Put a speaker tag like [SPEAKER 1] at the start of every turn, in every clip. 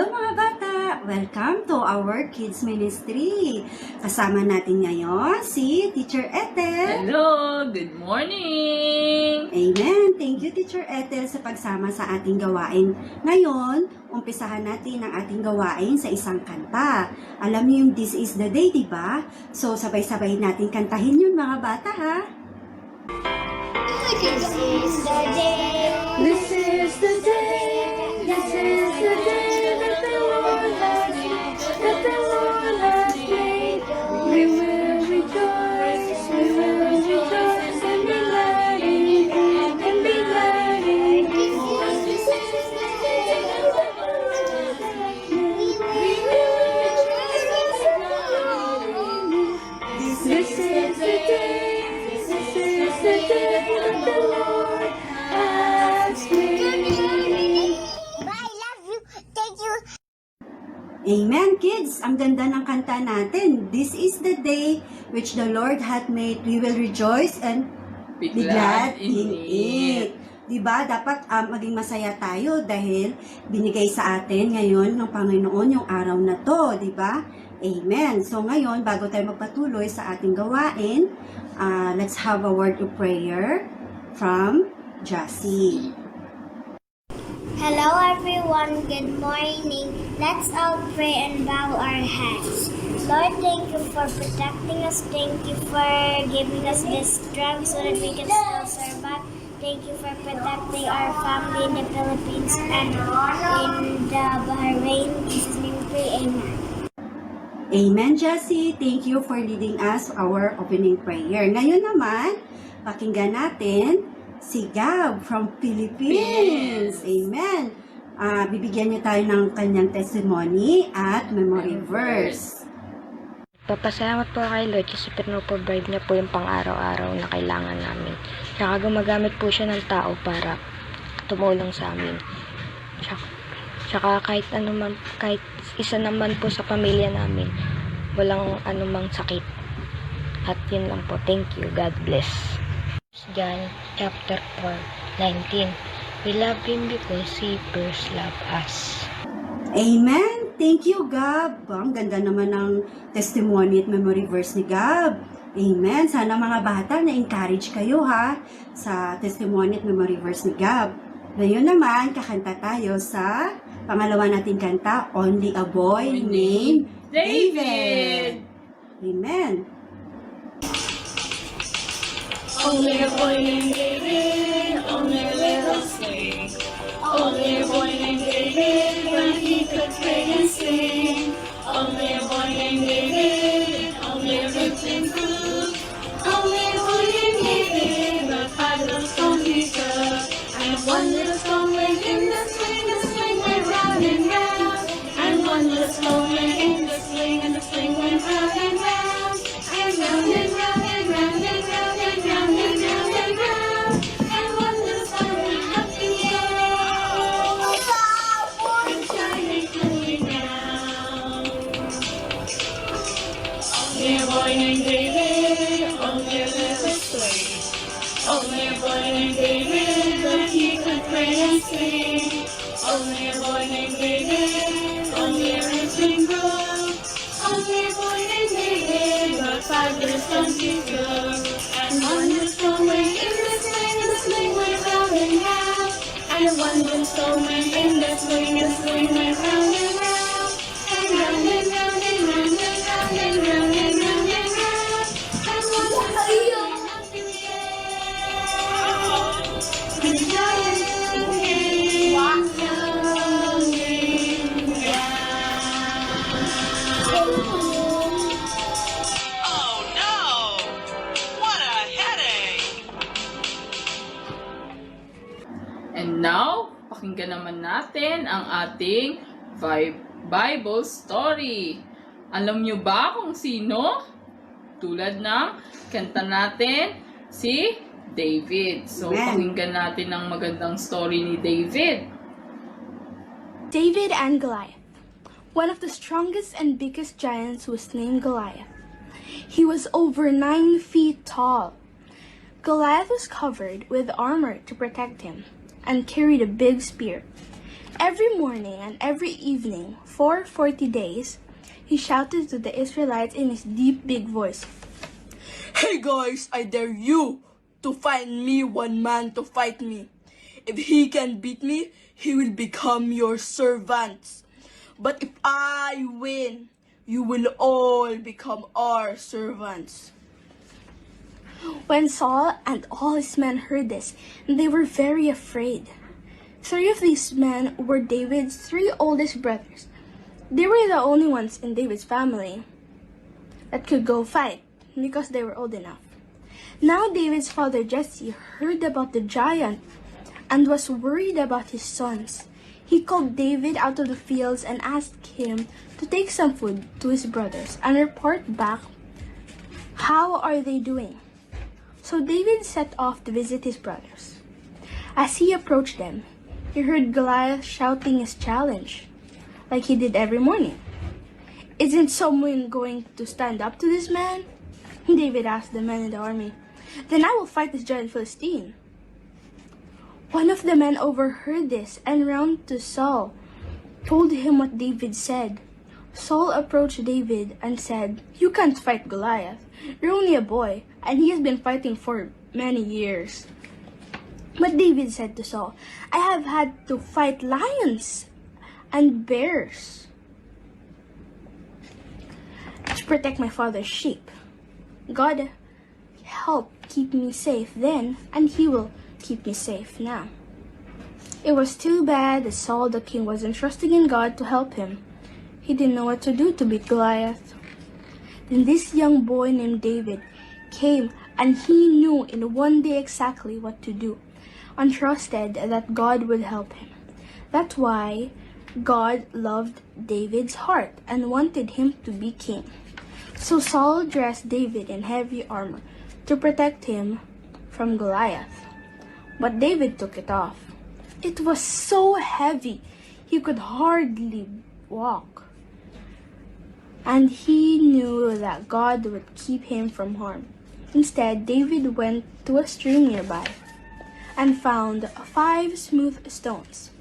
[SPEAKER 1] Hello mga bata! Welcome to our Kids Ministry. Kasama natin ngayon si Teacher Ethel.
[SPEAKER 2] Hello! Good morning!
[SPEAKER 1] Amen! Thank you Teacher Ethel sa pagsama sa ating gawain. Ngayon, umpisahan natin ang ating gawain sa isang kanta. Alam niyo yung This is the Day, di ba? So sabay-sabay natin kantahin yun mga bata ha?
[SPEAKER 3] This is the day.
[SPEAKER 1] This is the day. This is the day. We will rejoice and be glad in it, and be glad in it.
[SPEAKER 3] This is the day. We will rejoice and be glad in it.
[SPEAKER 1] This is the day, this is the day that the Lord has made.
[SPEAKER 3] I love you. Thank you.
[SPEAKER 1] Amen, kids! Ang ganda ng kanta natin. This is the day which the Lord hath made. We will rejoice and be glad in it. Diba? Dapat maging masaya tayo dahil binigay sa atin ngayon ng Panginoon yung araw na to. Diba? Amen. So ngayon, bago tayo magpatuloy sa ating gawain, let's have a word of prayer from Jassy.
[SPEAKER 3] Hello everyone, good morning. Let's all pray and bow our heads. Lord, thank you for protecting us. Thank you for giving us this strength so that we can still survive. Thank you for protecting our family in the Philippines and in the Bahrain. In Jesus' name we pray, amen.
[SPEAKER 1] Amen, Jassy. Thank you for leading us our opening prayer. Ngayon naman, pakinggan natin si Gab from Philippines. Amen. Bibigyan niyo tayo ng kanyang testimony at memory verse.
[SPEAKER 4] Papasalamat po kay Lord kasi pinoprovide niya po yung pang-araw-araw na kailangan namin. Tsaka gumagamit po siya ng tao para tumulong sa amin. Tsaka kahit isa naman po sa pamilya namin, walang anumang sakit. At yun lang po. Thank you. God bless. John chapter 4:19. We love Him because He first loved us.
[SPEAKER 1] Amen. Thank you, Gab. Ang ganda naman ng testimony at memory verse ni Gab. Amen. Sana mga bata na-encourage kayo ha sa testimony at memory verse ni Gab. Ngayon naman, kakanta tayo sa pangalawa nating kanta, Only a Boy Named David. Amen.
[SPEAKER 2] Only a boy named David, only a little slave. Only a boy named David, when he could pray and sing. Only a boy named David, only a rich and good. Only a boy named David, but 5 little stones he took. And 1 little stone went in the sling went round and round. And 1 little stone went in the sling went round and round. And round and round and round and round and round and round and round. And 1 little stone went up in the air. And shining clearly down. Only a boy named David, only a little slave. Only a boy named David, but he could pray and sing. Only a boy named David, only a rich and good. Only a boy named David, but 5 little stones he took. And 1 little stone went in the sling went round and round. And 1 little stone went in the sling went round and round. And round and round and round and round and round and round and round. And 1 little stone went up in the air. And the giant came running
[SPEAKER 5] Oh no! What a headache!
[SPEAKER 2] And now, pakinggan naman natin ang ating Bible story. Alam nyo ba kung sino? Tulad ng kanta natin, si David. So,
[SPEAKER 1] Amen.
[SPEAKER 2] pakinggan natin ang magandang story ni David.
[SPEAKER 6] David and Goliath. One of the strongest and biggest giants was named Goliath. He was over 9 feet tall. Goliath was covered with armor to protect him and carried a big spear. Every morning and every evening, for 40 days, he shouted to the Israelites in his deep, big voice, "Hey guys, I dare you to find me one man to fight me. If he can beat me, he will become your servants. But if I win, you will all become our servants." When Saul and all his men heard this, they were very afraid. 3 of these men were David's 3 oldest brothers. They were the only ones in David's family that could go fight because they were old enough. Now David's father Jesse heard about the giant and was worried about his sons. He called David out of the fields and asked him to take some food to his brothers and report back how are they doing. So David set off to visit his brothers. As he approached them, he heard Goliath shouting his challenge, like he did every morning. "Isn't someone going to stand up to this man?" David asked the men in the army. "Then I will fight this giant Philistine." One of the men overheard this and ran to Saul, told him what David said. Saul approached David and said, "You can't fight Goliath. You're only a boy, and he has been fighting for many years." But David said to Saul, "I have had to fight lions and bears to protect my father's sheep. God help keep me safe then, and he will keep me safe now." It was too bad that Saul the king wasn't trusting in God to help him. He didn't know what to do to beat Goliath. Then this young boy named David came, and he knew in one day exactly what to do, and trusted that God would help him. That's why God loved David's heart and wanted him to be king. So Saul dressed David in heavy armor to protect him from Goliath. But David took it off. It was so heavy, he could hardly walk. And he knew that God would keep him from harm. Instead, David went to a stream nearby and found 5 smooth stones,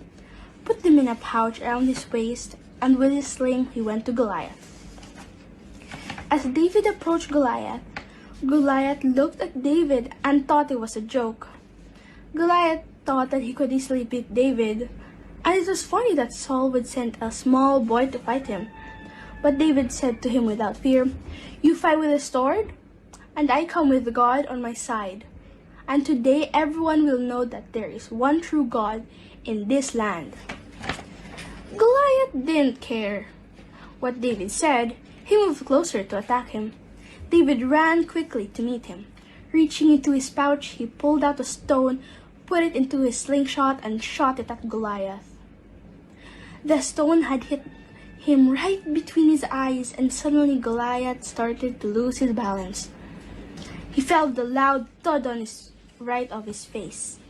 [SPEAKER 6] put them in a pouch around his waist, and with his sling he went to Goliath. As David approached Goliath, Goliath looked at David and thought it was a joke. Goliath thought that he could easily beat David, and it was funny that Saul would send a small boy to fight him. But David said to him without fear, "You fight with a sword, and I come with God on my side. And today everyone will know that there is one true God in this land." Goliath didn't care what David said. He moved closer to attack him. David ran quickly to meet him. Reaching into his pouch, he pulled out a stone, put it into his slingshot, and shot it at Goliath. The stone had hit him right between his eyes, and suddenly Goliath started to lose his balance. He felt the loud thud on his right of his face.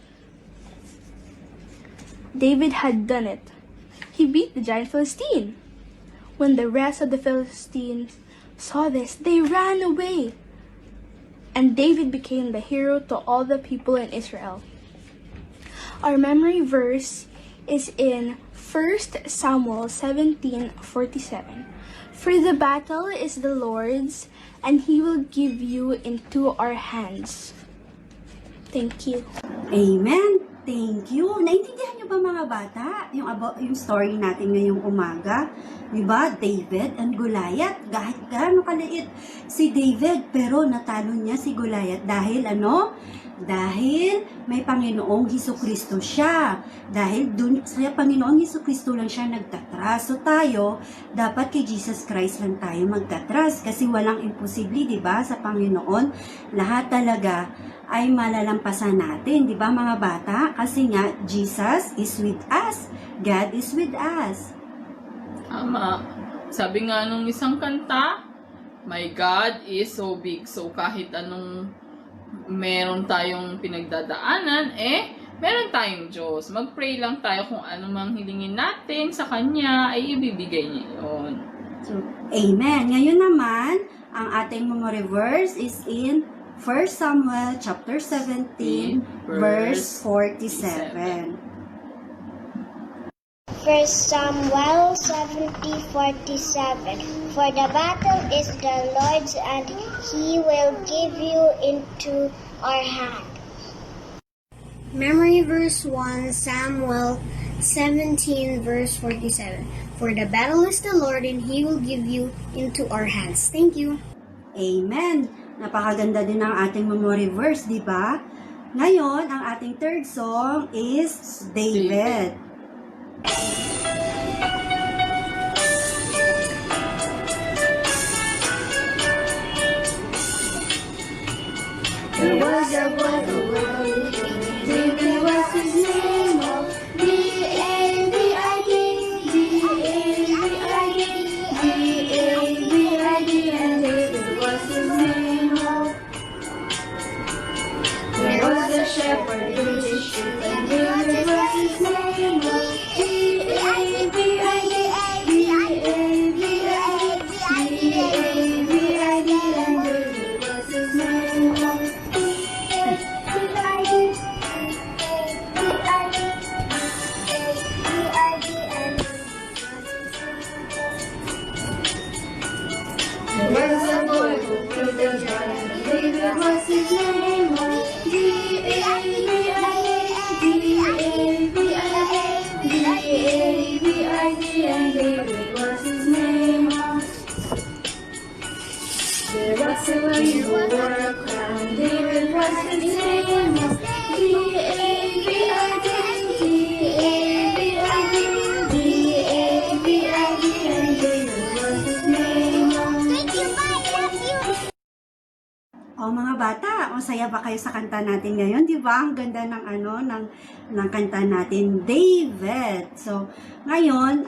[SPEAKER 6] David had done it. He beat the giant Philistine. When the rest of the Philistines saw this, they ran away. And David became the hero to all the people in Israel. Our memory verse is in 1 Samuel 17:47. "For the battle is the Lord's, and he will give you into our hands." Thank you.
[SPEAKER 1] Amen. Thank you. Naintindihan niyo ba mga bata yung story natin ngayong umaga? Diba? David and Goliath. Kahit gaano kaliit si David, pero natalo niya si Goliath dahil ano? Dahil may Panginoong Hesukristo siya. Dahil dun sa Panginoong Hesukristo lang siya nagtatras. So tayo, dapat kay Jesus Christ lang tayo magtatras. Kasi walang imposible, diba? Sa Panginoon, lahat talaga ay malalampasan natin, di ba mga bata? Kasi nga, Jesus is with us. God is with us.
[SPEAKER 2] Tama. Sabi nga nung isang kanta, "My God is so big." So kahit anong meron tayong pinagdadaanan, meron tayong Diyos. Mag-pray lang tayo kung ano mang hilingin natin sa Kanya, ay ibibigay niya yun.
[SPEAKER 1] So, amen. Ngayon naman, ang ating memory verse is in 1 Samuel chapter 17, verse 47.
[SPEAKER 3] First Samuel 70:47. For the battle is the Lord's, and He will give you into our hand. Memory verse 1 Samuel 17 verse 47. For the battle is the Lord, and He will give you into our hands. Thank you.
[SPEAKER 1] Amen! Napakaganda din ng ating memory verse, di ba? Ngayon, ang ating third song is David.
[SPEAKER 3] There was a boy who was David was his name, oh, D-A-V-I-D, D-A-V-I-D, D-A-V-I-D, and David was his name, oh. There was a shepherd with his sheep, and David was his name, oh, D-A-V-I-D, D-A-V-I-D, D-A-V-I-D, and David was his name, oh. There was a boy who killed the giant, David was his name, oh, D-A-V-I-D, D-A-V-I-D, D-A-V-I-D, and David was his name, oh. There was a man who wore a crown, David was his name, oh, D-A-V-I-D, D-A-V-I-D, D-A-V-I-D, and David was his name, oh.
[SPEAKER 1] O mga bata, masaya ba kayo sa kanta natin ngayon? Di ba? Ang ganda ng ng kanta natin, David. So, ngayon,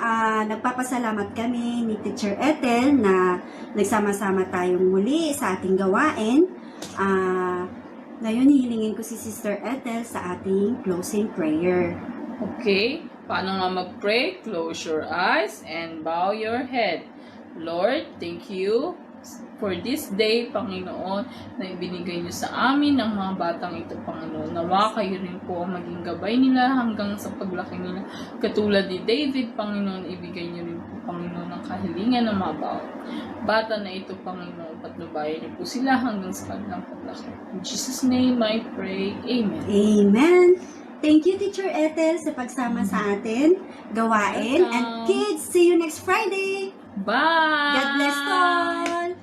[SPEAKER 1] nagpapasalamat kami ni Teacher Ethel na nagsama-sama tayong muli sa ating gawain. Ngayon, hihilingin ko si Sister Ethel sa ating closing prayer.
[SPEAKER 2] Okay, paano nga mag-pray? Close your eyes and bow your head. Lord, thank you for this day, Panginoon, na ibinigay niyo sa amin ng mga batang ito, Panginoon. Nawa kayo rin po ang maging gabay nila hanggang sa paglaki nila. Katulad ni David, Panginoon, ibigay niyo rin po, Panginoon, ang kahilingan ng mga bata na ito, Panginoon. Patnubayan niyo po sila hanggang sa kanilang paglaki. In Jesus' name I pray. Amen.
[SPEAKER 1] Amen! Thank you, Teacher Ethel, sa pagsama sa atin, gawain.
[SPEAKER 2] Welcome.
[SPEAKER 1] And kids, see you next Friday!
[SPEAKER 2] Bye!
[SPEAKER 1] God bless all!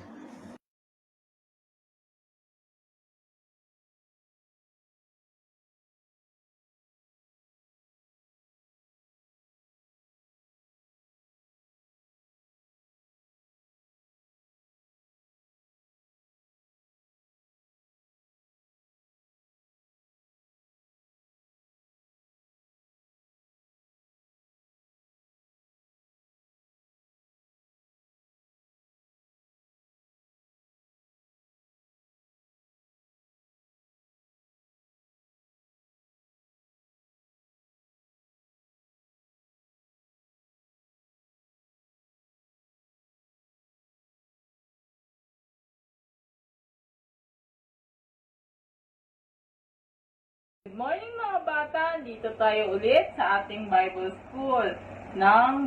[SPEAKER 2] Good morning mga bata! Dito tayo ulit sa ating Bible School ng